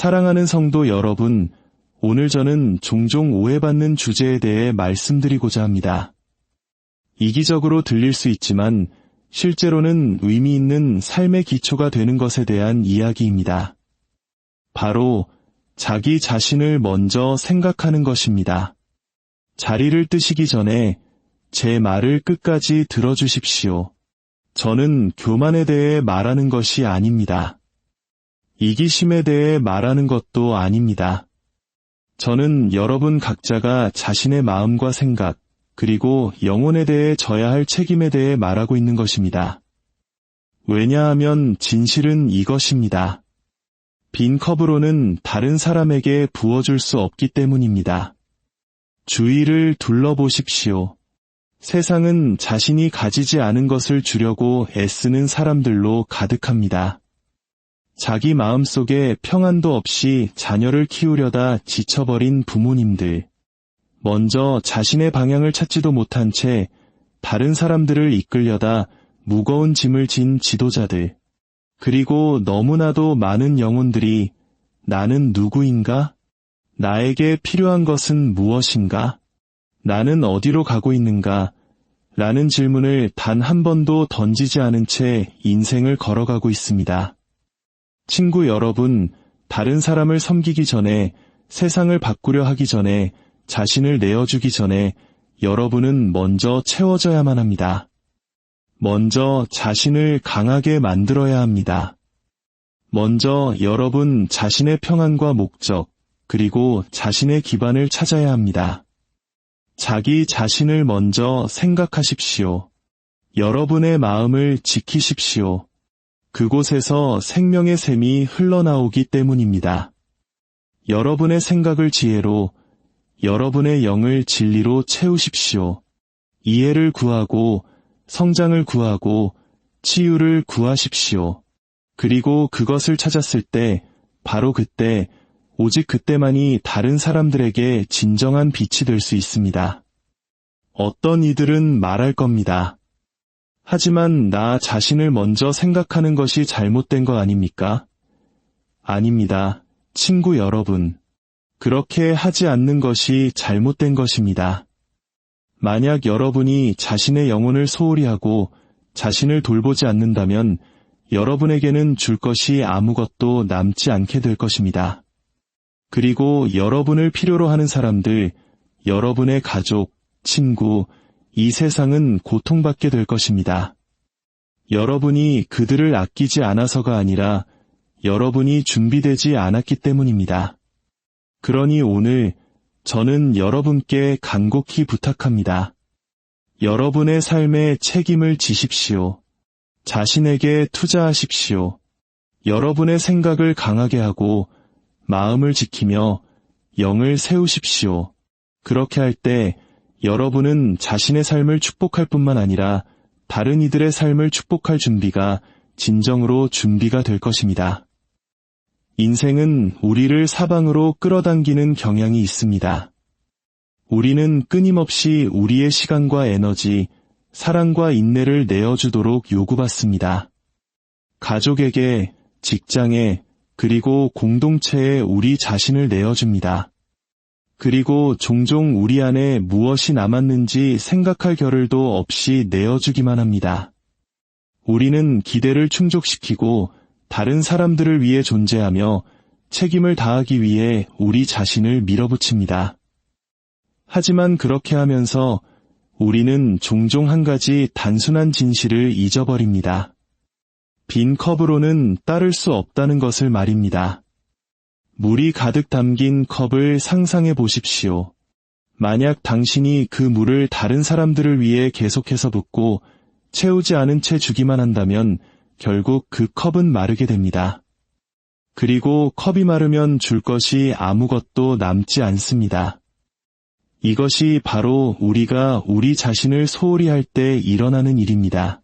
사랑하는 성도 여러분, 오늘 저는 종종 오해받는 주제에 대해 말씀드리고자 합니다. 이기적으로 들릴 수 있지만 실제로는 의미 있는 삶의 기초가 되는 것에 대한 이야기입니다. 바로 자기 자신을 먼저 생각하는 것입니다. 자리를 뜨시기 전에 제 말을 끝까지 들어주십시오. 저는 교만에 대해 말하는 것이 아닙니다. 이기심에 대해 말하는 것도 아닙니다. 저는 여러분 각자가 자신의 마음과 생각, 그리고 영혼에 대해 져야 할 책임에 대해 말하고 있는 것입니다. 왜냐하면 진실은 이것입니다. 빈 컵으로는 다른 사람에게 부어줄 수 없기 때문입니다. 주위를 둘러보십시오. 세상은 자신이 가지지 않은 것을 주려고 애쓰는 사람들로 가득합니다. 자기 마음속에 평안도 없이 자녀를 키우려다 지쳐버린 부모님들, 먼저 자신의 방향을 찾지도 못한 채 다른 사람들을 이끌려다 무거운 짐을 진 지도자들, 그리고 너무나도 많은 영혼들이 나는 누구인가? 나에게 필요한 것은 무엇인가? 나는 어디로 가고 있는가? 라는 질문을 단 한 번도 던지지 않은 채 인생을 걸어가고 있습니다. 친구 여러분, 다른 사람을 섬기기 전에, 세상을 바꾸려 하기 전에, 자신을 내어주기 전에 여러분은 먼저 채워져야만 합니다. 먼저 자신을 강하게 만들어야 합니다. 먼저 여러분 자신의 평안과 목적, 그리고 자신의 기반을 찾아야 합니다. 자기 자신을 먼저 생각하십시오. 여러분의 마음을 지키십시오. 그곳에서 생명의 샘이 흘러나오기 때문입니다. 여러분의 생각을 지혜로, 여러분의 영을 진리로 채우십시오. 이해를 구하고, 성장을 구하고, 치유를 구하십시오. 그리고 그것을 찾았을 때, 바로 그때, 오직 그때만이 다른 사람들에게 진정한 빛이 될 수 있습니다. 어떤 이들은 말할 겁니다. 하지만 나 자신을 먼저 생각하는 것이 잘못된 거 아닙니까? 아닙니다, 친구 여러분. 그렇게 하지 않는 것이 잘못된 것입니다. 만약 여러분이 자신의 영혼을 소홀히 하고 자신을 돌보지 않는다면 여러분에게는 줄 것이 아무것도 남지 않게 될 것입니다. 그리고 여러분을 필요로 하는 사람들, 여러분의 가족, 친구, 이 세상은 고통받게 될 것입니다. 여러분이 그들을 아끼지 않아서가 아니라 여러분이 준비되지 않았기 때문입니다. 그러니 오늘 저는 여러분께 간곡히 부탁합니다. 여러분의 삶에 책임을 지십시오. 자신에게 투자하십시오. 여러분의 생각을 강하게 하고 마음을 지키며 영을 세우십시오. 그렇게 할 때 여러분은 자신의 삶을 축복할 뿐만 아니라 다른 이들의 삶을 축복할 준비가 진정으로 준비가 될 것입니다. 인생은 우리를 사방으로 끌어당기는 경향이 있습니다. 우리는 끊임없이 우리의 시간과 에너지, 사랑과 인내를 내어주도록 요구받습니다. 가족에게, 직장에, 그리고 공동체에 우리 자신을 내어줍니다. 그리고 종종 우리 안에 무엇이 남았는지 생각할 겨를도 없이 내어주기만 합니다. 우리는 기대를 충족시키고 다른 사람들을 위해 존재하며 책임을 다하기 위해 우리 자신을 밀어붙입니다. 하지만 그렇게 하면서 우리는 종종 한 가지 단순한 진실을 잊어버립니다. 빈 컵으로는 따를 수 없다는 것을 말입니다. 물이 가득 담긴 컵을 상상해 보십시오. 만약 당신이 그 물을 다른 사람들을 위해 계속해서 붓고 채우지 않은 채 주기만 한다면 결국 그 컵은 마르게 됩니다. 그리고 컵이 마르면 줄 것이 아무것도 남지 않습니다. 이것이 바로 우리가 우리 자신을 소홀히 할 때 일어나는 일입니다.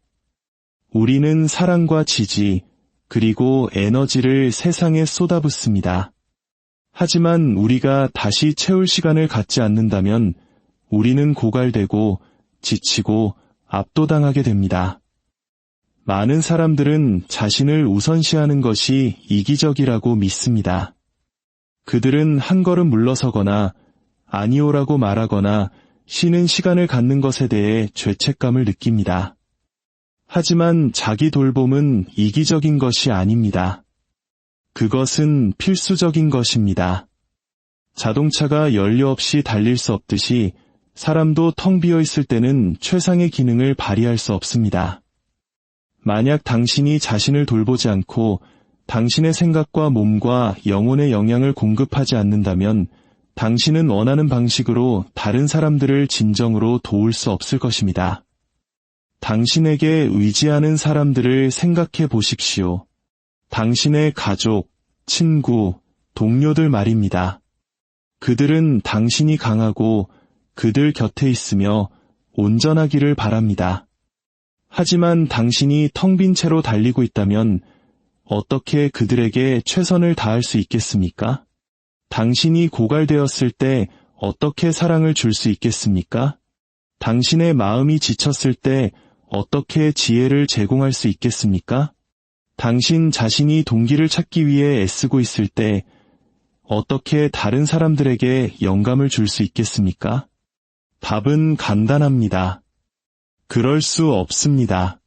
우리는 사랑과 지지, 그리고 에너지를 세상에 쏟아붓습니다. 하지만 우리가 다시 채울 시간을 갖지 않는다면 우리는 고갈되고 지치고 압도당하게 됩니다. 많은 사람들은 자신을 우선시하는 것이 이기적이라고 믿습니다. 그들은 한 걸음 물러서거나 아니오라고 말하거나 쉬는 시간을 갖는 것에 대해 죄책감을 느낍니다. 하지만 자기 돌봄은 이기적인 것이 아닙니다. 그것은 필수적인 것입니다. 자동차가 연료 없이 달릴 수 없듯이 사람도 텅 비어 있을 때는 최상의 기능을 발휘할 수 없습니다. 만약 당신이 자신을 돌보지 않고 당신의 생각과 몸과 영혼의 영향을 공급하지 않는다면 당신은 원하는 방식으로 다른 사람들을 진정으로 도울 수 없을 것입니다. 당신에게 의지하는 사람들을 생각해 보십시오. 당신의 가족, 친구, 동료들 말입니다. 그들은 당신이 강하고 그들 곁에 있으며 온전하기를 바랍니다. 하지만 당신이 텅 빈 채로 달리고 있다면 어떻게 그들에게 최선을 다할 수 있겠습니까? 당신이 고갈되었을 때 어떻게 사랑을 줄 수 있겠습니까? 당신의 마음이 지쳤을 때 어떻게 지혜를 제공할 수 있겠습니까? 당신 자신이 동기를 찾기 위해 애쓰고 있을 때 어떻게 다른 사람들에게 영감을 줄 수 있겠습니까? 답은 간단합니다. 그럴 수 없습니다.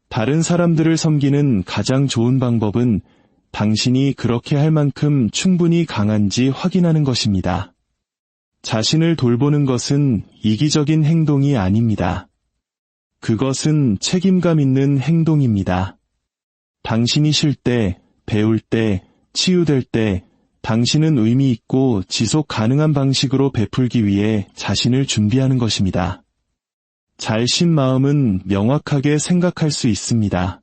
다른 사람들을 섬기는 가장 좋은 방법은 당신이 그렇게 할 만큼 충분히 강한지 확인하는 것입니다. 자신을 돌보는 것은 이기적인 행동이 아닙니다. 그것은 책임감 있는 행동입니다. 당신이 쉴 때, 배울 때, 치유될 때, 당신은 의미 있고 지속 가능한 방식으로 베풀기 위해 자신을 준비하는 것입니다. 잘 쉰 마음은 명확하게 생각할 수 있습니다.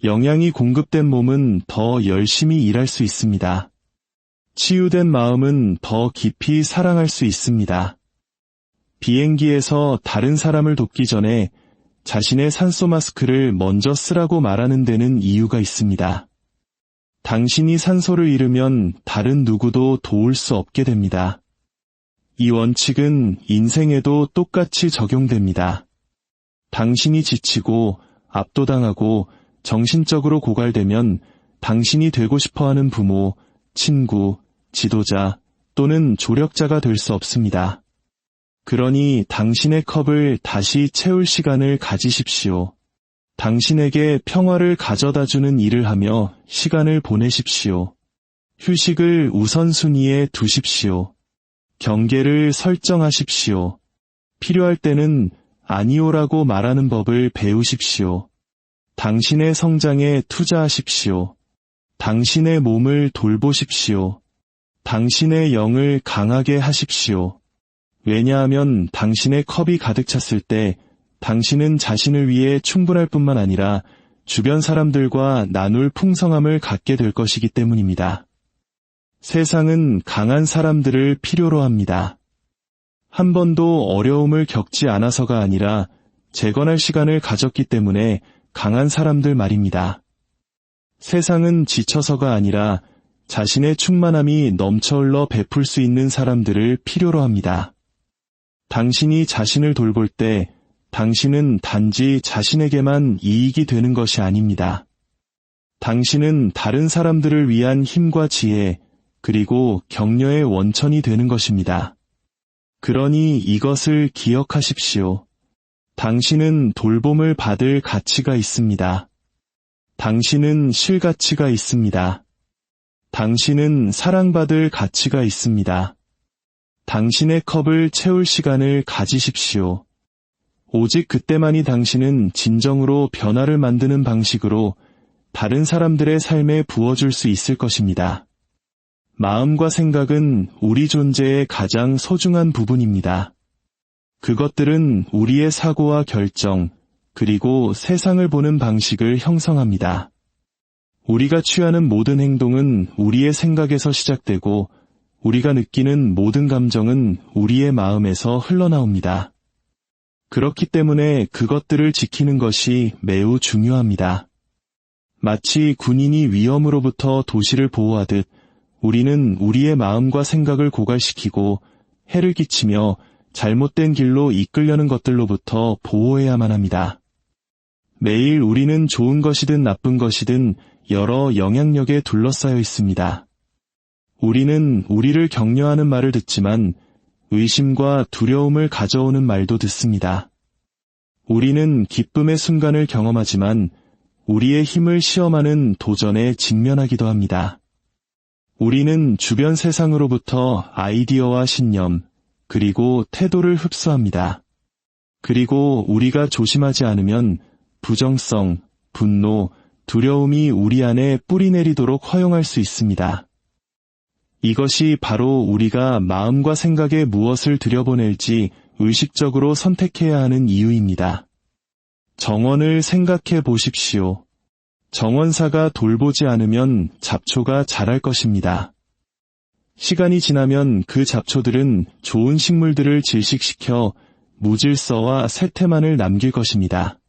영양이 공급된 몸은 더 열심히 일할 수 있습니다. 치유된 마음은 더 깊이 사랑할 수 있습니다. 비행기에서 다른 사람을 돕기 전에 자신의 산소 마스크를 먼저 쓰라고 말하는 데는 이유가 있습니다. 당신이 산소를 잃으면 다른 누구도 도울 수 없게 됩니다. 이 원칙은 인생에도 똑같이 적용됩니다. 당신이 지치고 압도당하고 정신적으로 고갈되면 당신이 되고 싶어하는 부모, 친구, 지도자 또는 조력자가 될 수 없습니다. 그러니 당신의 컵을 다시 채울 시간을 가지십시오. 당신에게 평화를 가져다주는 일을 하며 시간을 보내십시오. 휴식을 우선순위에 두십시오. 경계를 설정하십시오. 필요할 때는 아니오라고 말하는 법을 배우십시오. 당신의 성장에 투자하십시오. 당신의 몸을 돌보십시오. 당신의 영을 강하게 하십시오. 왜냐하면 당신의 컵이 가득 찼을 때 당신은 자신을 위해 충분할 뿐만 아니라 주변 사람들과 나눌 풍성함을 갖게 될 것이기 때문입니다. 세상은 강한 사람들을 필요로 합니다. 한 번도 어려움을 겪지 않아서가 아니라 재건할 시간을 가졌기 때문에 강한 사람들 말입니다. 세상은 지쳐서가 아니라 자신의 충만함이 넘쳐흘러 베풀 수 있는 사람들을 필요로 합니다. 당신이 자신을 돌볼 때 당신은 단지 자신에게만 이익이 되는 것이 아닙니다. 당신은 다른 사람들을 위한 힘과 지혜, 그리고 격려의 원천이 되는 것입니다. 그러니 이것을 기억하십시오. 당신은 돌봄을 받을 가치가 있습니다. 당신은 쉴 가치가 있습니다. 당신은 사랑받을 가치가 있습니다. 당신의 컵을 채울 시간을 가지십시오. 오직 그때만이 당신은 진정으로 변화를 만드는 방식으로 다른 사람들의 삶에 부어줄 수 있을 것입니다. 마음과 생각은 우리 존재의 가장 소중한 부분입니다. 그것들은 우리의 사고와 결정, 그리고 세상을 보는 방식을 형성합니다. 우리가 취하는 모든 행동은 우리의 생각에서 시작되고 우리가 느끼는 모든 감정은 우리의 마음에서 흘러나옵니다. 그렇기 때문에 그것들을 지키는 것이 매우 중요합니다. 마치 군인이 위험으로부터 도시를 보호하듯 우리는 우리의 마음과 생각을 고갈시키고 해를 끼치며 잘못된 길로 이끌려는 것들로부터 보호해야만 합니다. 매일 우리는 좋은 것이든 나쁜 것이든 여러 영향력에 둘러싸여 있습니다. 우리는 우리를 격려하는 말을 듣지만 의심과 두려움을 가져오는 말도 듣습니다. 우리는 기쁨의 순간을 경험하지만 우리의 힘을 시험하는 도전에 직면하기도 합니다. 우리는 주변 세상으로부터 아이디어와 신념, 그리고 태도를 흡수합니다. 그리고 우리가 조심하지 않으면 부정성, 분노, 두려움이 우리 안에 뿌리 내리도록 허용할 수 있습니다. 이것이 바로 우리가 마음과 생각에 무엇을 들여보낼지 의식적으로 선택해야 하는 이유입니다. 정원을 생각해 보십시오. 정원사가 돌보지 않으면 잡초가 자랄 것입니다. 시간이 지나면 그 잡초들은 좋은 식물들을 질식시켜 무질서와 세태만을 남길 것입니다.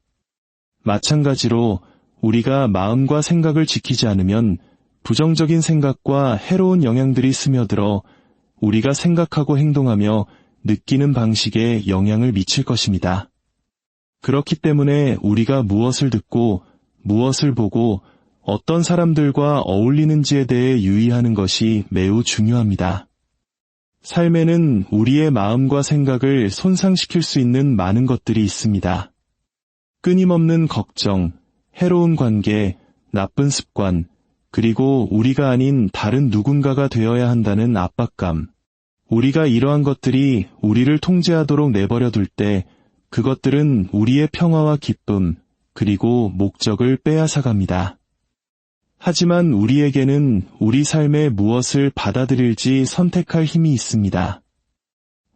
마찬가지로 우리가 마음과 생각을 지키지 않으면 부정적인 생각과 해로운 영향들이 스며들어 우리가 생각하고 행동하며 느끼는 방식에 영향을 미칠 것입니다. 그렇기 때문에 우리가 무엇을 듣고 무엇을 보고 어떤 사람들과 어울리는지에 대해 유의하는 것이 매우 중요합니다. 삶에는 우리의 마음과 생각을 손상시킬 수 있는 많은 것들이 있습니다. 끊임없는 걱정, 해로운 관계, 나쁜 습관, 그리고 우리가 아닌 다른 누군가가 되어야 한다는 압박감. 우리가 이러한 것들이 우리를 통제하도록 내버려 둘 때 그것들은 우리의 평화와 기쁨, 그리고 목적을 빼앗아갑니다. 하지만 우리에게는 우리 삶에 무엇을 받아들일지 선택할 힘이 있습니다.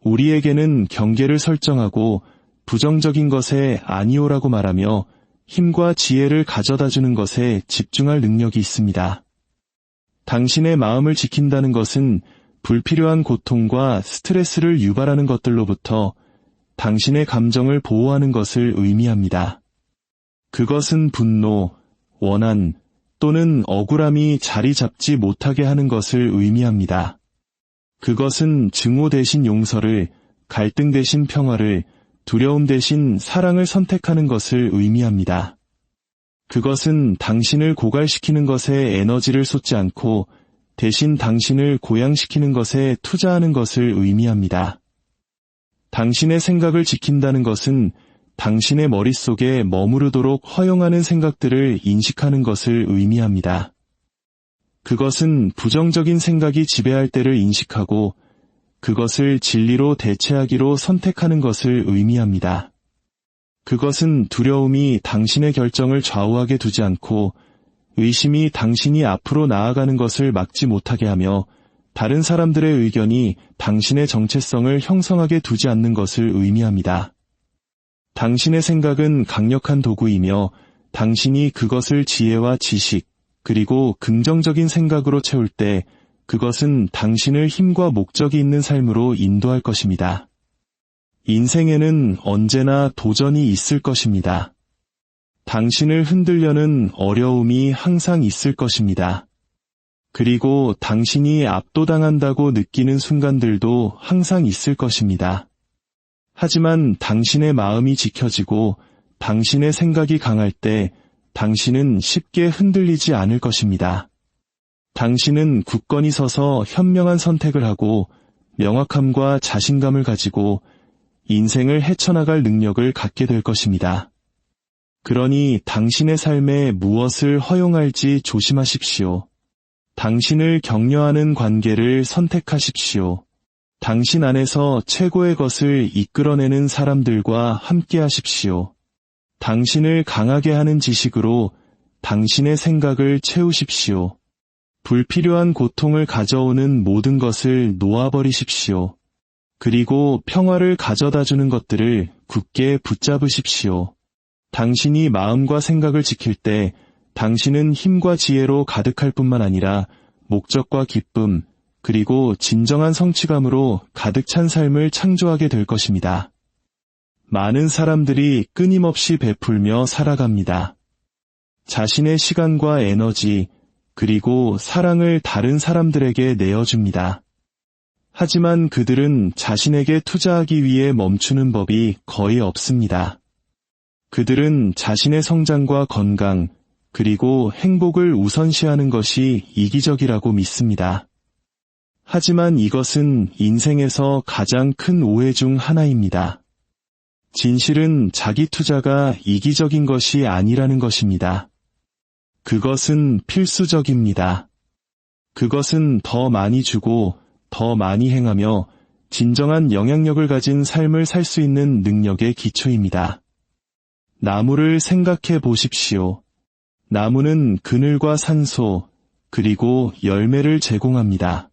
우리에게는 경계를 설정하고 부정적인 것에 아니오라고 말하며 힘과 지혜를 가져다주는 것에 집중할 능력이 있습니다. 당신의 마음을 지킨다는 것은 불필요한 고통과 스트레스를 유발하는 것들로부터 당신의 감정을 보호하는 것을 의미합니다. 그것은 분노, 원한 또는 억울함이 자리 잡지 못하게 하는 것을 의미합니다. 그것은 증오 대신 용서를, 갈등 대신 평화를, 두려움 대신 사랑을 선택하는 것을 의미합니다. 그것은 당신을 고갈시키는 것에 에너지를 쏟지 않고 대신 당신을 고양시키는 것에 투자하는 것을 의미합니다. 당신의 생각을 지킨다는 것은 당신의 머릿속에 머무르도록 허용하는 생각들을 인식하는 것을 의미합니다. 그것은 부정적인 생각이 지배할 때를 인식하고 그것을 진리로 대체하기로 선택하는 것을 의미합니다. 그것은 두려움이 당신의 결정을 좌우하게 두지 않고 의심이 당신이 앞으로 나아가는 것을 막지 못하게 하며 다른 사람들의 의견이 당신의 정체성을 형성하게 두지 않는 것을 의미합니다. 당신의 생각은 강력한 도구이며 당신이 그것을 지혜와 지식, 그리고 긍정적인 생각으로 채울 때 그것은 당신을 힘과 목적이 있는 삶으로 인도할 것입니다. 인생에는 언제나 도전이 있을 것입니다. 당신을 흔들려는 어려움이 항상 있을 것입니다. 그리고 당신이 압도당한다고 느끼는 순간들도 항상 있을 것입니다. 하지만 당신의 마음이 지켜지고 당신의 생각이 강할 때 당신은 쉽게 흔들리지 않을 것입니다. 당신은 굳건히 서서 현명한 선택을 하고 명확함과 자신감을 가지고 인생을 헤쳐나갈 능력을 갖게 될 것입니다. 그러니 당신의 삶에 무엇을 허용할지 조심하십시오. 당신을 격려하는 관계를 선택하십시오. 당신 안에서 최고의 것을 이끌어내는 사람들과 함께하십시오. 당신을 강하게 하는 지식으로 당신의 생각을 채우십시오. 불필요한 고통을 가져오는 모든 것을 놓아버리십시오. 그리고 평화를 가져다주는 것들을 굳게 붙잡으십시오. 당신이 마음과 생각을 지킬 때 당신은 힘과 지혜로 가득할 뿐만 아니라 목적과 기쁨, 그리고 진정한 성취감으로 가득 찬 삶을 창조하게 될 것입니다. 많은 사람들이 끊임없이 베풀며 살아갑니다. 자신의 시간과 에너지, 그리고 사랑을 다른 사람들에게 내어줍니다. 하지만 그들은 자신에게 투자하기 위해 멈추는 법이 거의 없습니다. 그들은 자신의 성장과 건강, 그리고 행복을 우선시하는 것이 이기적이라고 믿습니다. 하지만 이것은 인생에서 가장 큰 오해 중 하나입니다. 진실은 자기 투자가 이기적인 것이 아니라는 것입니다. 그것은 필수적입니다. 그것은 더 많이 주고 더 많이 행하며 진정한 영향력을 가진 삶을 살 수 있는 능력의 기초입니다. 나무를 생각해 보십시오. 나무는 그늘과 산소, 그리고 열매를 제공합니다.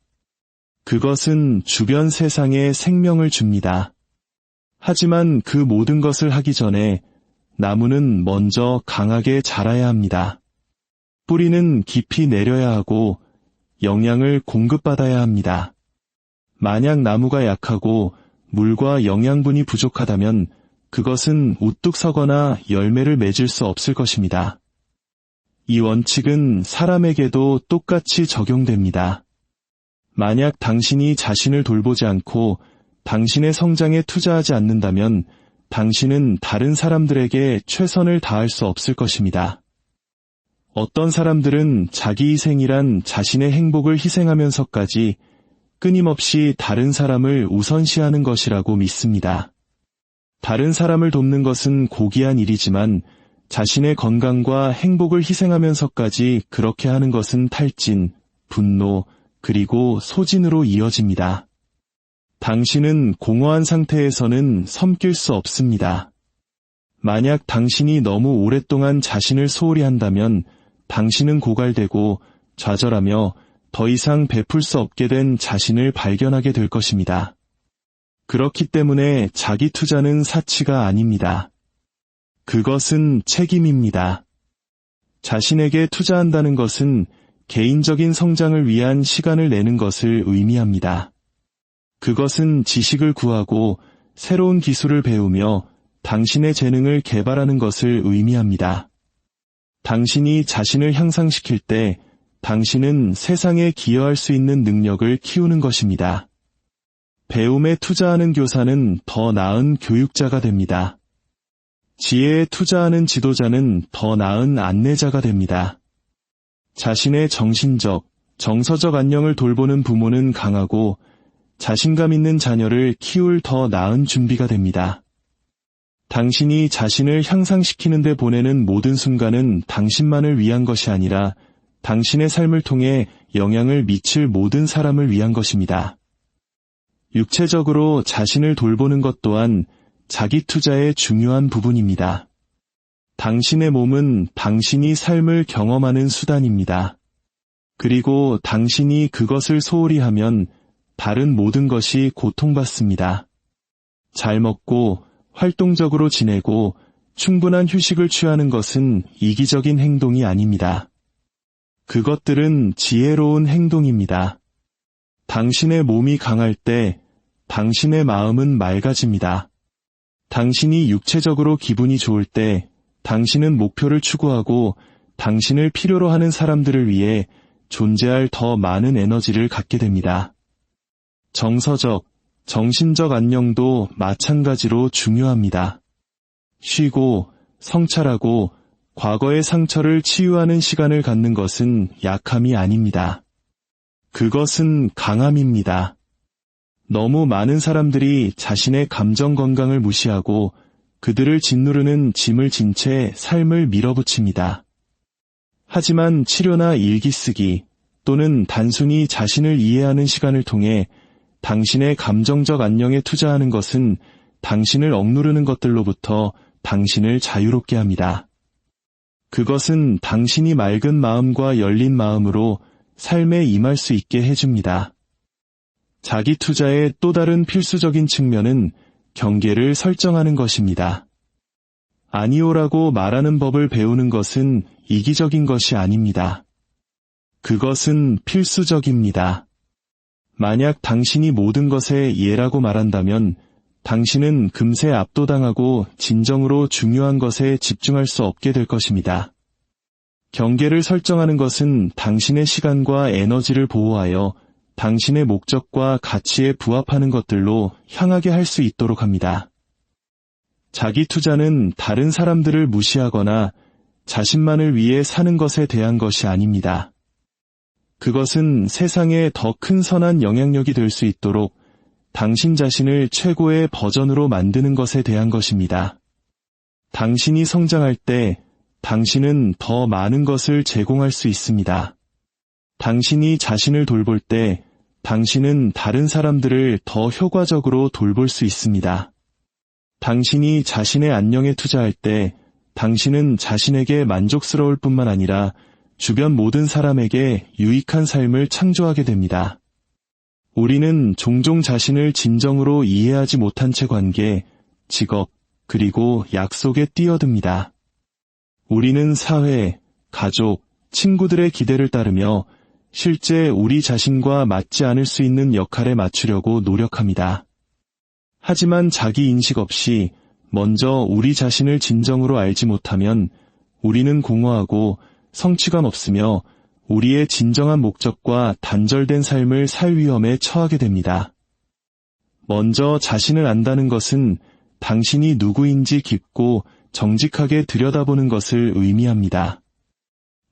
그것은 주변 세상에 생명을 줍니다. 하지만 그 모든 것을 하기 전에 나무는 먼저 강하게 자라야 합니다. 뿌리는 깊이 내려야 하고 영양을 공급받아야 합니다. 만약 나무가 약하고 물과 영양분이 부족하다면 그것은 우뚝 서거나 열매를 맺을 수 없을 것입니다. 이 원칙은 사람에게도 똑같이 적용됩니다. 만약 당신이 자신을 돌보지 않고 당신의 성장에 투자하지 않는다면 당신은 다른 사람들에게 최선을 다할 수 없을 것입니다. 어떤 사람들은 자기 희생이란 자신의 행복을 희생하면서까지 끊임없이 다른 사람을 우선시하는 것이라고 믿습니다. 다른 사람을 돕는 것은 고귀한 일이지만 자신의 건강과 행복을 희생하면서까지 그렇게 하는 것은 탈진, 분노, 그리고 소진으로 이어집니다. 당신은 공허한 상태에서는 섬길 수 없습니다. 만약 당신이 너무 오랫동안 자신을 소홀히 한다면 당신은 고갈되고 좌절하며 더 이상 베풀 수 없게 된 자신을 발견하게 될 것입니다. 그렇기 때문에 자기 투자는 사치가 아닙니다. 그것은 책임입니다. 자신에게 투자한다는 것은 개인적인 성장을 위한 시간을 내는 것을 의미합니다. 그것은 지식을 구하고 새로운 기술을 배우며 당신의 재능을 개발하는 것을 의미합니다. 당신이 자신을 향상시킬 때 당신은 세상에 기여할 수 있는 능력을 키우는 것입니다. 배움에 투자하는 교사는 더 나은 교육자가 됩니다. 지혜에 투자하는 지도자는 더 나은 안내자가 됩니다. 자신의 정신적, 정서적 안녕을 돌보는 부모는 강하고 자신감 있는 자녀를 키울 더 나은 준비가 됩니다. 당신이 자신을 향상시키는 데 보내는 모든 순간은 당신만을 위한 것이 아니라 당신의 삶을 통해 영향을 미칠 모든 사람을 위한 것입니다. 육체적으로 자신을 돌보는 것 또한 자기 투자의 중요한 부분입니다. 당신의 몸은 당신이 삶을 경험하는 수단입니다. 그리고 당신이 그것을 소홀히 하면 다른 모든 것이 고통받습니다. 잘 먹고 활동적으로 지내고 충분한 휴식을 취하는 것은 이기적인 행동이 아닙니다. 그것들은 지혜로운 행동입니다. 당신의 몸이 강할 때 당신의 마음은 맑아집니다. 당신이 육체적으로 기분이 좋을 때 당신은 목표를 추구하고 당신을 필요로 하는 사람들을 위해 존재할 더 많은 에너지를 갖게 됩니다. 정서적, 정신적 안녕도 마찬가지로 중요합니다. 쉬고, 성찰하고, 과거의 상처를 치유하는 시간을 갖는 것은 약함이 아닙니다. 그것은 강함입니다. 너무 많은 사람들이 자신의 감정 건강을 무시하고 그들을 짓누르는 짐을 진 채 삶을 밀어붙입니다. 하지만 치료나 일기 쓰기 또는 단순히 자신을 이해하는 시간을 통해 당신의 감정적 안녕에 투자하는 것은 당신을 억누르는 것들로부터 당신을 자유롭게 합니다. 그것은 당신이 맑은 마음과 열린 마음으로 삶에 임할 수 있게 해줍니다. 자기 투자의 또 다른 필수적인 측면은 경계를 설정하는 것입니다. 아니오라고 말하는 법을 배우는 것은 이기적인 것이 아닙니다. 그것은 필수적입니다. 만약 당신이 모든 것에 예라고 말한다면 당신은 금세 압도당하고 진정으로 중요한 것에 집중할 수 없게 될 것입니다. 경계를 설정하는 것은 당신의 시간과 에너지를 보호하여 당신의 목적과 가치에 부합하는 것들로 향하게 할 수 있도록 합니다. 자기 투자는 다른 사람들을 무시하거나 자신만을 위해 사는 것에 대한 것이 아닙니다. 그것은 세상에 더 큰 선한 영향력이 될 수 있도록 당신 자신을 최고의 버전으로 만드는 것에 대한 것입니다. 당신이 성장할 때 당신은 더 많은 것을 제공할 수 있습니다. 당신이 자신을 돌볼 때 당신은 다른 사람들을 더 효과적으로 돌볼 수 있습니다. 당신이 자신의 안녕에 투자할 때 당신은 자신에게 만족스러울 뿐만 아니라 주변 모든 사람에게 유익한 삶을 창조하게 됩니다. 우리는 종종 자신을 진정으로 이해하지 못한 채 관계, 직업, 그리고 약속에 뛰어듭니다. 우리는 사회, 가족, 친구들의 기대를 따르며 실제 우리 자신과 맞지 않을 수 있는 역할에 맞추려고 노력합니다. 하지만 자기 인식 없이 먼저 우리 자신을 진정으로 알지 못하면 우리는 공허하고 성취감 없으며 우리의 진정한 목적과 단절된 삶을 살 위험에 처하게 됩니다. 먼저 자신을 안다는 것은 당신이 누구인지 깊고 정직하게 들여다보는 것을 의미합니다.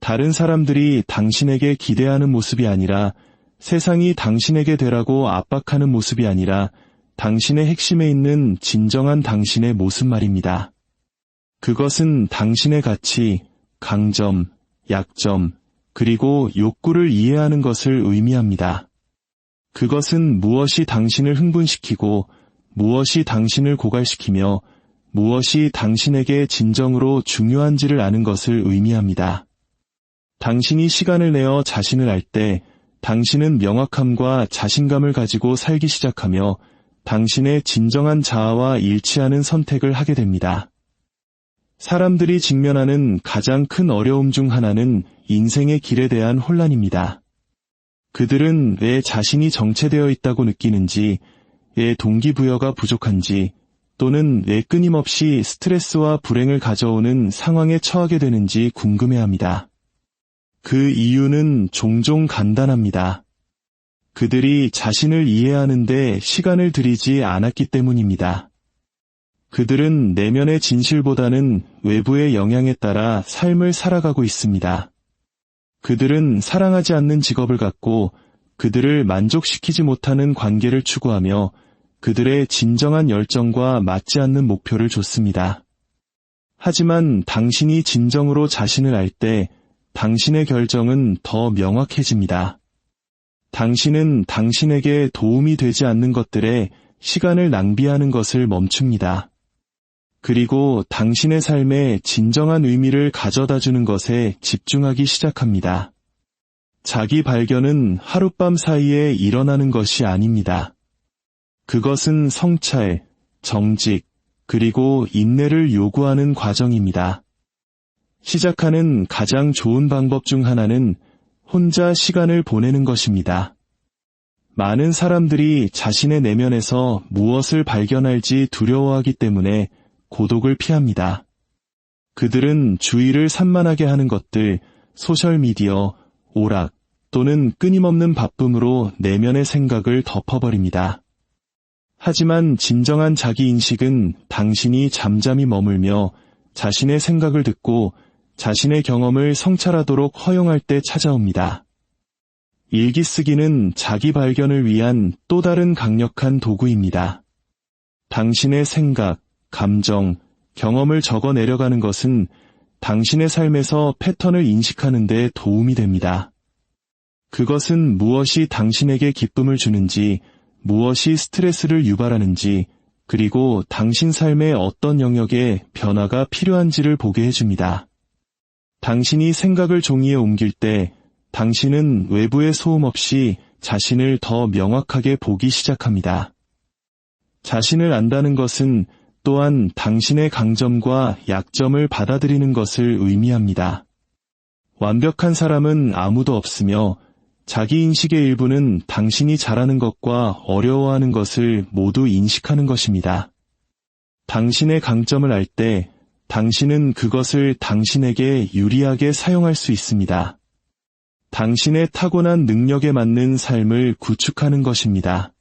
다른 사람들이 당신에게 기대하는 모습이 아니라 세상이 당신에게 되라고 압박하는 모습이 아니라 당신의 핵심에 있는 진정한 당신의 모습 말입니다. 그것은 당신의 가치, 강점, 약점, 그리고 욕구를 이해하는 것을 의미합니다. 그것은 무엇이 당신을 흥분시키고 무엇이 당신을 고갈시키며 무엇이 당신에게 진정으로 중요한지를 아는 것을 의미합니다. 당신이 시간을 내어 자신을 알 때 당신은 명확함과 자신감을 가지고 살기 시작하며 당신의 진정한 자아와 일치하는 선택을 하게 됩니다. 사람들이 직면하는 가장 큰 어려움 중 하나는 인생의 길에 대한 혼란입니다. 그들은 왜 자신이 정체되어 있다고 느끼는지, 왜 동기부여가 부족한지, 또는 왜 끊임없이 스트레스와 불행을 가져오는 상황에 처하게 되는지 궁금해합니다. 그 이유는 종종 간단합니다. 그들이 자신을 이해하는데 시간을 들이지 않았기 때문입니다. 그들은 내면의 진실보다는 외부의 영향에 따라 삶을 살아가고 있습니다. 그들은 사랑하지 않는 직업을 갖고 그들을 만족시키지 못하는 관계를 추구하며 그들의 진정한 열정과 맞지 않는 목표를 줬습니다. 하지만 당신이 진정으로 자신을 알 때 당신의 결정은 더 명확해집니다. 당신은 당신에게 도움이 되지 않는 것들에 시간을 낭비하는 것을 멈춥니다. 그리고 당신의 삶에 진정한 의미를 가져다주는 것에 집중하기 시작합니다. 자기 발견은 하룻밤 사이에 일어나는 것이 아닙니다. 그것은 성찰, 정직, 그리고 인내를 요구하는 과정입니다. 시작하는 가장 좋은 방법 중 하나는 혼자 시간을 보내는 것입니다. 많은 사람들이 자신의 내면에서 무엇을 발견할지 두려워하기 때문에 고독을 피합니다. 그들은 주의를 산만하게 하는 것들, 소셜미디어, 오락, 또는 끊임없는 바쁨으로 내면의 생각을 덮어버립니다. 하지만 진정한 자기인식은 당신이 잠잠히 머물며 자신의 생각을 듣고 자신의 경험을 성찰하도록 허용할 때 찾아옵니다. 일기 쓰기는 자기 발견을 위한 또 다른 강력한 도구입니다. 당신의 생각, 감정, 경험을 적어 내려가는 것은 당신의 삶에서 패턴을 인식하는 데 도움이 됩니다. 그것은 무엇이 당신에게 기쁨을 주는지, 무엇이 스트레스를 유발하는지, 그리고 당신 삶의 어떤 영역에 변화가 필요한지를 보게 해줍니다. 당신이 생각을 종이에 옮길 때 당신은 외부의 소음 없이 자신을 더 명확하게 보기 시작합니다. 자신을 안다는 것은 또한 당신의 강점과 약점을 받아들이는 것을 의미합니다. 완벽한 사람은 아무도 없으며 자기인식의 일부는 당신이 잘하는 것과 어려워하는 것을 모두 인식하는 것입니다. 당신의 강점을 알 때 당신은 그것을 당신에게 유리하게 사용할 수 있습니다. 당신의 타고난 능력에 맞는 삶을 구축하는 것입니다.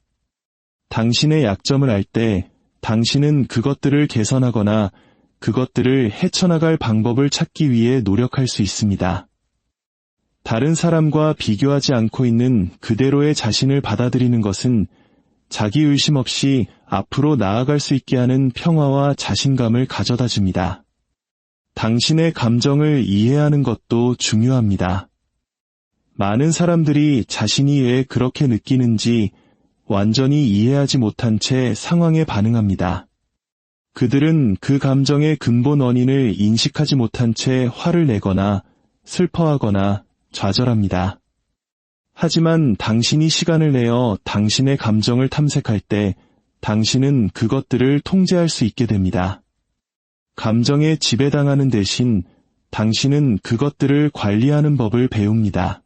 당신의 약점을 알 때 당신은 그것들을 개선하거나 그것들을 헤쳐나갈 방법을 찾기 위해 노력할 수 있습니다. 다른 사람과 비교하지 않고 있는 그대로의 자신을 받아들이는 것은 자기 의심 없이 앞으로 나아갈 수 있게 하는 평화와 자신감을 가져다 줍니다. 당신의 감정을 이해하는 것도 중요합니다. 많은 사람들이 자신이 왜 그렇게 느끼는지 완전히 이해하지 못한 채 상황에 반응합니다. 그들은 그 감정의 근본 원인을 인식하지 못한 채 화를 내거나 슬퍼하거나 좌절합니다. 하지만 당신이 시간을 내어 당신의 감정을 탐색할 때 당신은 그것들을 통제할 수 있게 됩니다. 감정에 지배당하는 대신 당신은 그것들을 관리하는 법을 배웁니다.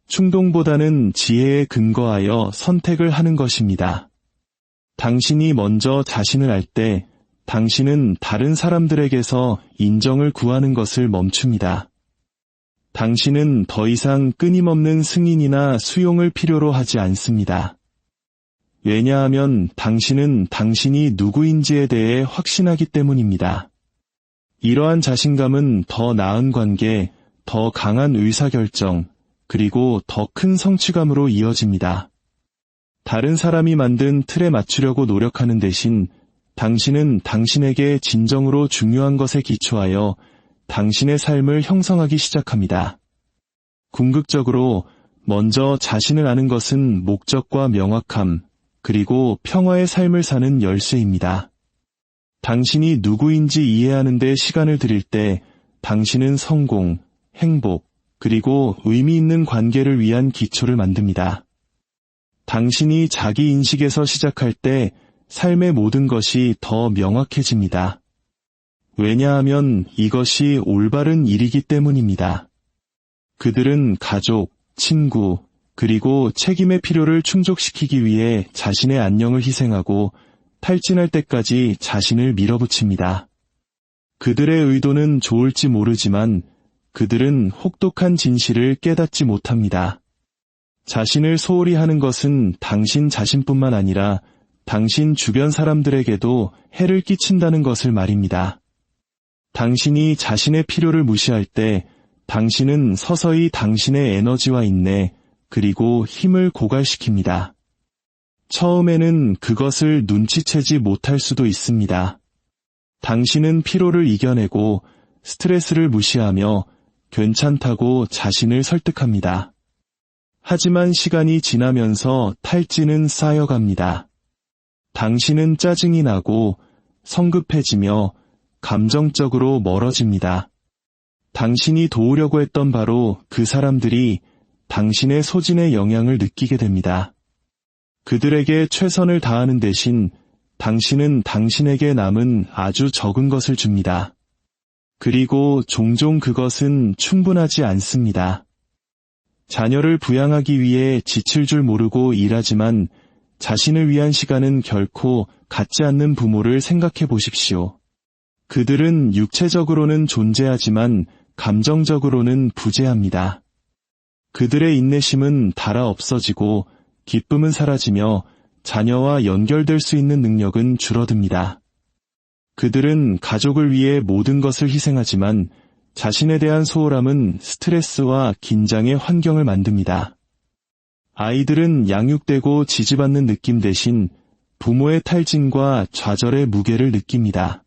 충동보다는 지혜에 근거하여 선택을 하는 것입니다. 당신이 먼저 자신을 알 때 당신은 다른 사람들에게서 인정을 구하는 것을 멈춥니다. 당신은 더 이상 끊임없는 승인이나 수용을 필요로 하지 않습니다. 왜냐하면 당신은 당신이 누구인지에 대해 확신하기 때문입니다. 이러한 자신감은 더 나은 관계, 더 강한 의사결정, 그리고 더 큰 성취감으로 이어집니다. 다른 사람이 만든 틀에 맞추려고 노력하는 대신 당신은 당신에게 진정으로 중요한 것에 기초하여 당신의 삶을 형성하기 시작합니다. 궁극적으로 먼저 자신을 아는 것은 목적과 명확함, 그리고 평화의 삶을 사는 열쇠입니다. 당신이 누구인지 이해하는 데 시간을 들일 때 당신은 성공, 행복, 그리고 의미 있는 관계를 위한 기초를 만듭니다. 당신이 자기 인식에서 시작할 때 삶의 모든 것이 더 명확해집니다. 왜냐하면 이것이 올바른 일이기 때문입니다. 그들은 가족, 친구, 그리고 책임의 필요를 충족시키기 위해 자신의 안녕을 희생하고 탈진할 때까지 자신을 밀어붙입니다. 그들의 의도는 좋을지 모르지만 그들은 혹독한 진실을 깨닫지 못합니다. 자신을 소홀히 하는 것은 당신 자신뿐만 아니라 당신 주변 사람들에게도 해를 끼친다는 것을 말입니다. 당신이 자신의 필요를 무시할 때 당신은 서서히 당신의 에너지와 인내, 그리고 힘을 고갈시킵니다. 처음에는 그것을 눈치채지 못할 수도 있습니다. 당신은 피로를 이겨내고 스트레스를 무시하며 괜찮다고 자신을 설득합니다. 하지만 시간이 지나면서 탈진은 쌓여갑니다. 당신은 짜증이 나고 성급해지며 감정적으로 멀어집니다. 당신이 도우려고 했던 바로 그 사람들이 당신의 소진의 영향을 느끼게 됩니다. 그들에게 최선을 다하는 대신 당신은 당신에게 남은 아주 적은 것을 줍니다. 그리고 종종 그것은 충분하지 않습니다. 자녀를 부양하기 위해 지칠 줄 모르고 일하지만 자신을 위한 시간은 결코 갖지 않는 부모를 생각해 보십시오. 그들은 육체적으로는 존재하지만 감정적으로는 부재합니다. 그들의 인내심은 닳아 없어지고 기쁨은 사라지며 자녀와 연결될 수 있는 능력은 줄어듭니다. 그들은 가족을 위해 모든 것을 희생하지만 자신에 대한 소홀함은 스트레스와 긴장의 환경을 만듭니다. 아이들은 양육되고 지지받는 느낌 대신 부모의 탈진과 좌절의 무게를 느낍니다.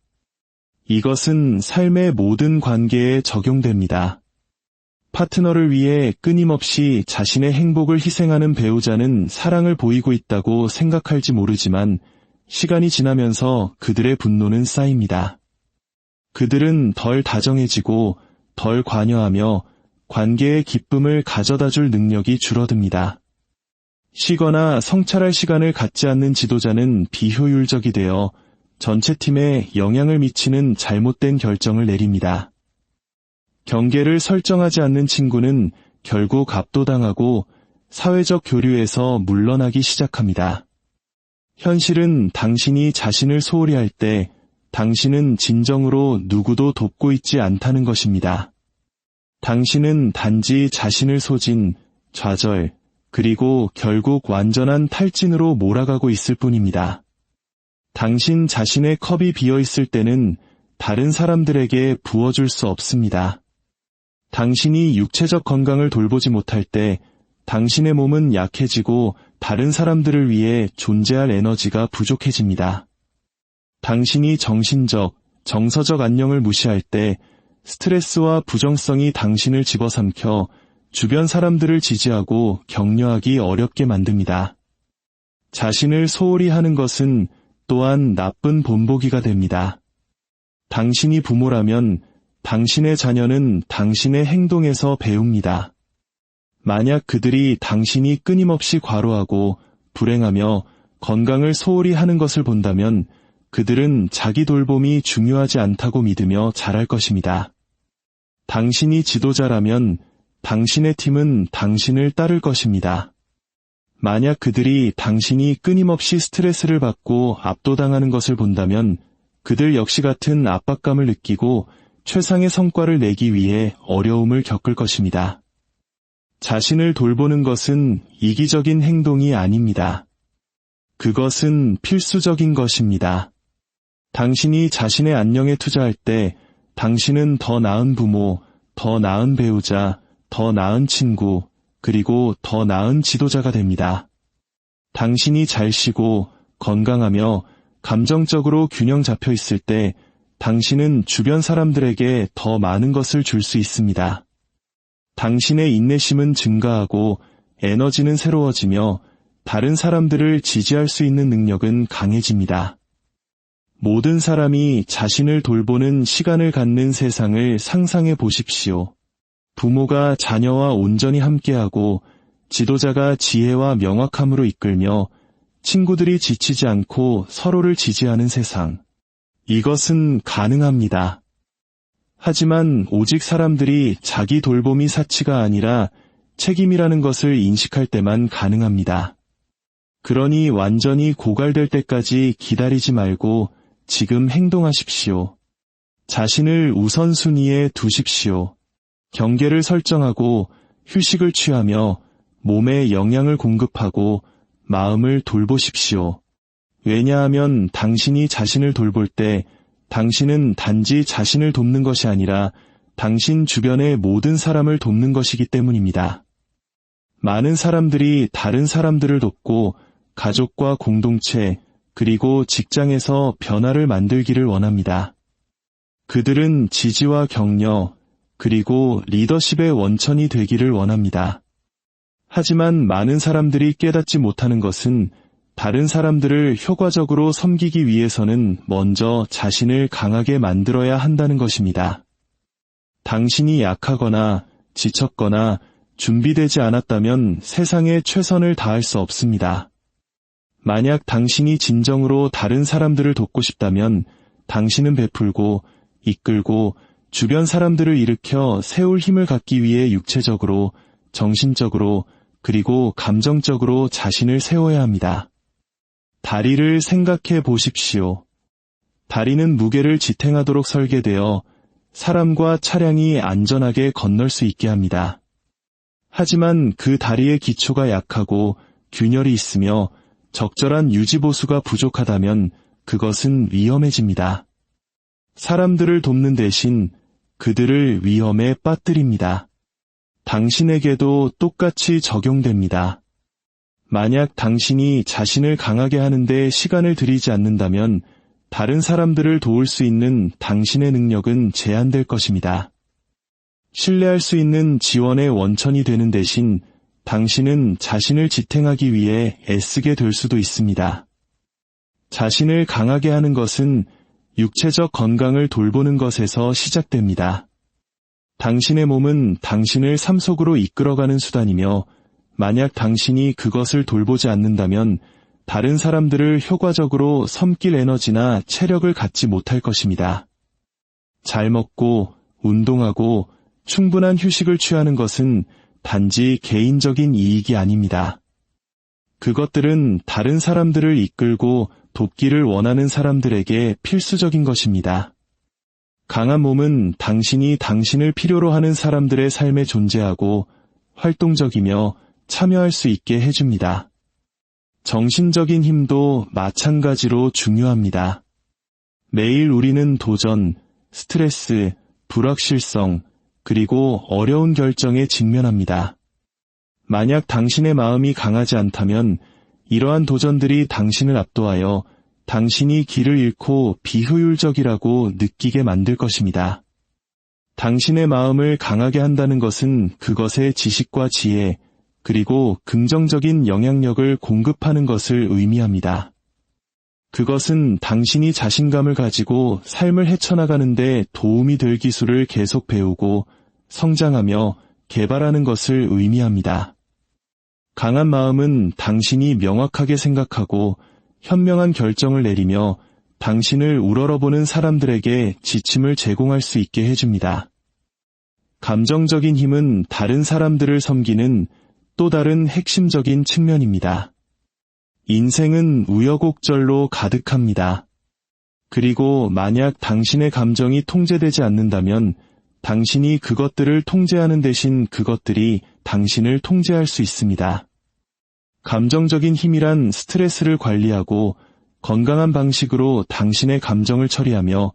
이것은 삶의 모든 관계에 적용됩니다. 파트너를 위해 끊임없이 자신의 행복을 희생하는 배우자는 사랑을 보이고 있다고 생각할지 모르지만 시간이 지나면서 그들의 분노는 쌓입니다. 그들은 덜 다정해지고 덜 관여하며 관계의 기쁨을 가져다 줄 능력이 줄어듭니다. 쉬거나 성찰할 시간을 갖지 않는 지도자는 비효율적이 되어 전체 팀에 영향을 미치는 잘못된 결정을 내립니다. 경계를 설정하지 않는 친구는 결국 압도당하고 사회적 교류에서 물러나기 시작합니다. 현실은 당신이 자신을 소홀히 할 때 당신은 진정으로 누구도 돕고 있지 않다는 것입니다. 당신은 단지 자신을 소진, 좌절, 그리고 결국 완전한 탈진으로 몰아가고 있을 뿐입니다. 당신 자신의 컵이 비어 있을 때는 다른 사람들에게 부어줄 수 없습니다. 당신이 육체적 건강을 돌보지 못할 때 당신의 몸은 약해지고 다른 사람들을 위해 존재할 에너지가 부족해집니다. 당신이 정신적, 정서적 안녕을 무시할 때 스트레스와 부정성이 당신을 집어삼켜 주변 사람들을 지지하고 격려하기 어렵게 만듭니다. 자신을 소홀히 하는 것은 또한 나쁜 본보기가 됩니다. 당신이 부모라면 당신의 자녀는 당신의 행동에서 배웁니다. 만약 그들이 당신이 끊임없이 과로하고 불행하며 건강을 소홀히 하는 것을 본다면 그들은 자기 돌봄이 중요하지 않다고 믿으며 자랄 것입니다. 당신이 지도자라면 당신의 팀은 당신을 따를 것입니다. 만약 그들이 당신이 끊임없이 스트레스를 받고 압도당하는 것을 본다면 그들 역시 같은 압박감을 느끼고 최상의 성과를 내기 위해 어려움을 겪을 것입니다. 자신을 돌보는 것은 이기적인 행동이 아닙니다. 그것은 필수적인 것입니다. 당신이 자신의 안녕에 투자할 때 당신은 더 나은 부모, 더 나은 배우자, 더 나은 친구, 그리고 더 나은 지도자가 됩니다. 당신이 잘 쉬고 건강하며 감정적으로 균형 잡혀 있을 때 당신은 주변 사람들에게 더 많은 것을 줄 수 있습니다. 당신의 인내심은 증가하고 에너지는 새로워지며 다른 사람들을 지지할 수 있는 능력은 강해집니다. 모든 사람이 자신을 돌보는 시간을 갖는 세상을 상상해 보십시오. 부모가 자녀와 온전히 함께하고 지도자가 지혜와 명확함으로 이끌며 친구들이 지치지 않고 서로를 지지하는 세상. 이것은 가능합니다. 하지만 오직 사람들이 자기 돌봄이 사치가 아니라 책임이라는 것을 인식할 때만 가능합니다. 그러니 완전히 고갈될 때까지 기다리지 말고 지금 행동하십시오. 자신을 우선순위에 두십시오. 경계를 설정하고 휴식을 취하며 몸에 영양을 공급하고 마음을 돌보십시오. 왜냐하면 당신이 자신을 돌볼 때 당신은 단지 자신을 돕는 것이 아니라 당신 주변의 모든 사람을 돕는 것이기 때문입니다. 많은 사람들이 다른 사람들을 돕고 가족과 공동체 그리고 직장에서 변화를 만들기를 원합니다. 그들은 지지와 격려 그리고 리더십의 원천이 되기를 원합니다. 하지만 많은 사람들이 깨닫지 못하는 것은 다른 사람들을 효과적으로 섬기기 위해서는 먼저 자신을 강하게 만들어야 한다는 것입니다. 당신이 약하거나 지쳤거나 준비되지 않았다면 세상에 최선을 다할 수 없습니다. 만약 당신이 진정으로 다른 사람들을 돕고 싶다면 당신은 베풀고 이끌고 주변 사람들을 일으켜 세울 힘을 갖기 위해 육체적으로, 정신적으로, 그리고 감정적으로 자신을 세워야 합니다. 다리를 생각해 보십시오. 다리는 무게를 지탱하도록 설계되어 사람과 차량이 안전하게 건널 수 있게 합니다. 하지만 그 다리의 기초가 약하고 균열이 있으며 적절한 유지보수가 부족하다면 그것은 위험해집니다. 사람들을 돕는 대신 그들을 위험에 빠뜨립니다. 당신에게도 똑같이 적용됩니다. 만약 당신이 자신을 강하게 하는데 시간을 들이지 않는다면 다른 사람들을 도울 수 있는 당신의 능력은 제한될 것입니다. 신뢰할 수 있는 지원의 원천이 되는 대신 당신은 자신을 지탱하기 위해 애쓰게 될 수도 있습니다. 자신을 강하게 하는 것은 육체적 건강을 돌보는 것에서 시작됩니다. 당신의 몸은 당신을 삶 속으로 이끌어가는 수단이며 만약 당신이 그것을 돌보지 않는다면 다른 사람들을 효과적으로 섬길 에너지나 체력을 갖지 못할 것입니다. 잘 먹고 운동하고 충분한 휴식을 취하는 것은 단지 개인적인 이익이 아닙니다. 그것들은 다른 사람들을 이끌고 돕기를 원하는 사람들에게 필수적인 것입니다. 강한 몸은 당신이 당신을 필요로 하는 사람들의 삶에 존재하고 활동적이며 참여할 수 있게 해줍니다. 정신적인 힘도 마찬가지로 중요합니다. 매일 우리는 도전, 스트레스, 불확실성, 그리고 어려운 결정에 직면합니다. 만약 당신의 마음이 강하지 않다면 이러한 도전들이 당신을 압도하여 당신이 길을 잃고 비효율적이라고 느끼게 만들 것입니다. 당신의 마음을 강하게 한다는 것은 그것의 지식과 지혜, 그리고 긍정적인 영향력을 공급하는 것을 의미합니다. 그것은 당신이 자신감을 가지고 삶을 헤쳐나가는 데 도움이 될 기술을 계속 배우고 성장하며 개발하는 것을 의미합니다. 강한 마음은 당신이 명확하게 생각하고 현명한 결정을 내리며 당신을 우러러보는 사람들에게 지침을 제공할 수 있게 해줍니다. 감정적인 힘은 다른 사람들을 섬기는 또 다른 핵심적인 측면입니다. 인생은 우여곡절로 가득합니다. 그리고 만약 당신의 감정이 통제되지 않는다면 당신이 그것들을 통제하는 대신 그것들이 당신을 통제할 수 있습니다. 감정적인 힘이란 스트레스를 관리하고 건강한 방식으로 당신의 감정을 처리하며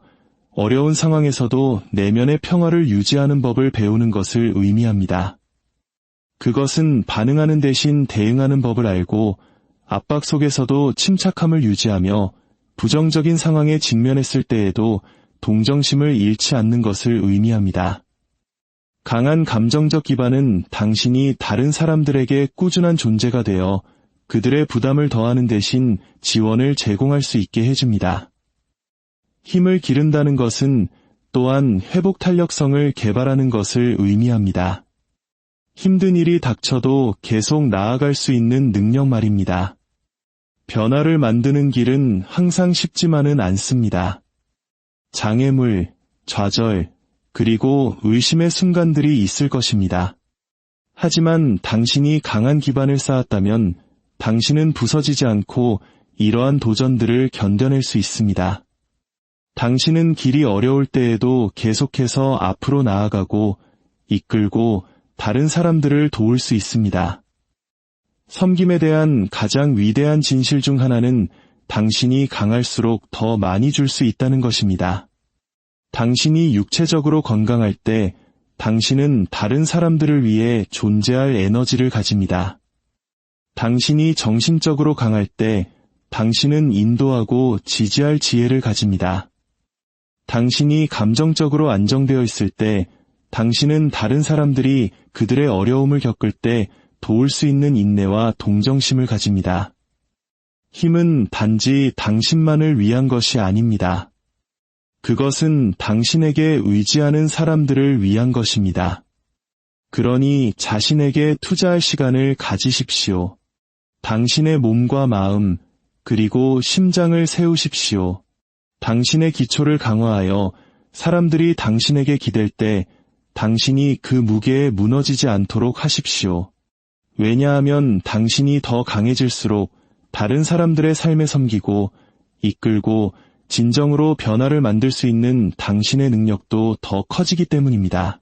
어려운 상황에서도 내면의 평화를 유지하는 법을 배우는 것을 의미합니다. 그것은 반응하는 대신 대응하는 법을 알고 압박 속에서도 침착함을 유지하며 부정적인 상황에 직면했을 때에도 동정심을 잃지 않는 것을 의미합니다. 강한 감정적 기반은 당신이 다른 사람들에게 꾸준한 존재가 되어 그들의 부담을 더하는 대신 지원을 제공할 수 있게 해줍니다. 힘을 기른다는 것은 또한 회복 탄력성을 개발하는 것을 의미합니다. 힘든 일이 닥쳐도 계속 나아갈 수 있는 능력 말입니다. 변화를 만드는 길은 항상 쉽지만은 않습니다. 장애물, 좌절, 그리고 의심의 순간들이 있을 것입니다. 하지만 당신이 강한 기반을 쌓았다면 당신은 부서지지 않고 이러한 도전들을 견뎌낼 수 있습니다. 당신은 길이 어려울 때에도 계속해서 앞으로 나아가고 이끌고 다른 사람들을 도울 수 있습니다. 섬김에 대한 가장 위대한 진실 중 하나는 당신이 강할수록 더 많이 줄 수 있다는 것입니다. 당신이 육체적으로 건강할 때 당신은 다른 사람들을 위해 존재할 에너지를 가집니다. 당신이 정신적으로 강할 때 당신은 인도하고 지지할 지혜를 가집니다. 당신이 감정적으로 안정되어 있을 때 당신은 다른 사람들이 그들의 어려움을 겪을 때 도울 수 있는 인내와 동정심을 가집니다. 힘은 단지 당신만을 위한 것이 아닙니다. 그것은 당신에게 의지하는 사람들을 위한 것입니다. 그러니 자신에게 투자할 시간을 가지십시오. 당신의 몸과 마음, 그리고 심장을 세우십시오. 당신의 기초를 강화하여 사람들이 당신에게 기댈 때 당신이 그 무게에 무너지지 않도록 하십시오. 왜냐하면 당신이 더 강해질수록 다른 사람들의 삶에 섬기고 이끌고 진정으로 변화를 만들 수 있는 당신의 능력도 더 커지기 때문입니다.